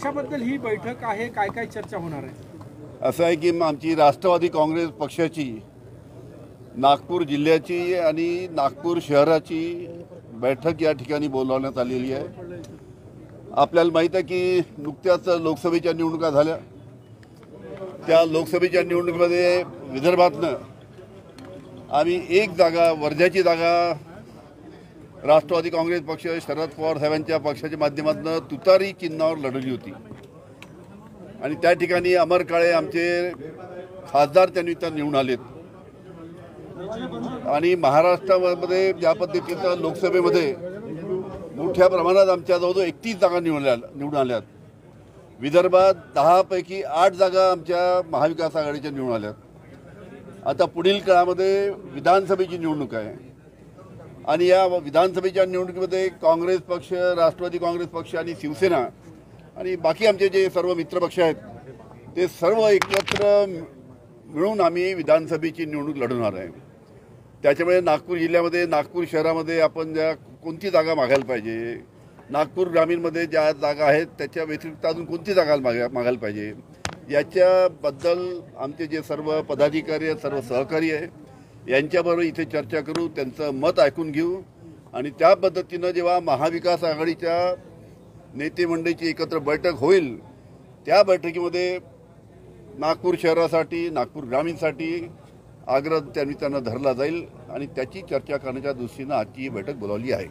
कशाबद्दल ही बैठक आहे, काय काय चर्चा होणार आहे? असं आहे की आमची राष्ट्रवादी काँग्रेस पक्षाची नागपूर जिल्ह्याची आणि नागपूर शहराची बैठक या ठिकाणी बोलावण्यात आलेली आहे। आपल्याला माहीत आहे की नुकत्याच लोकसभेच्या निवडणुका झाल्या। त्या लोकसभेच्या निवडणुकीमध्ये विदर्भातनं आम्ही एक जागा, वर्ध्याची जागा राष्ट्रवादी काँग्रेस पक्ष शरद पवार साहेबांच्या पक्षाच्या माध्यमातून तुतारी चिन्हावर लढवली होती आणि त्या ठिकाणी अमर काळे आमचे खासदार त्यानिमित्त निवडून आलेत आणि महाराष्ट्रामध्ये ज्या पद्धतीचं लोकसभेमध्ये मोठ्या प्रमाणात आमच्या जवळजवळ 31 जागा निवडून आल्यात। विदर्भात 10 पैकी 8 जागा आमच्या महाविकास आघाडीच्या निवडून आल्यात। आता पुढील काळामध्ये विधानसभेची निवडणूक आहे आणि या विधानसभेच्या निवडणुकीमध्ये काँग्रेस पक्ष, राष्ट्रवादी काँग्रेस पक्ष आणि शिवसेना आणि बाकी आमचे जे सर्व मित्रपक्ष आहेत ते सर्व एकत्र मिळून आम्ही विधानसभेची निवडणूक लढवणार आहे। त्याच्यामुळे नागपूर जिल्ह्यामध्ये, नागपूर शहरामध्ये आपण ज्या कोणती जागा मागायला पाहिजे, नागपूर ग्रामीणमध्ये ज्या जागा आहेत त्याच्या व्यतिरिक्त अजून कोणती जागा मागायला पाहिजे, याच्याबद्दल आमचे जे सर्व पदाधिकारी आहेत, सर्व सहकारी आहे, यांच्याबरोबर इथे चर्चा करू, त्यांचं मत ऐकून घेऊ आणि त्या पद्धतीनं जेव्हा महाविकास आघाडीच्या नेते मंडळीची एकत्र बैठक होईल त्या बैठकीमध्ये नागपूर शहरासाठी, नागपूर ग्रामीणसाठी आग्रह त्यानिमित्तानं धरला जाईल आणि त्याची चर्चा करण्याच्या दृष्टीनं आजची ही बैठक बोलावली आहे।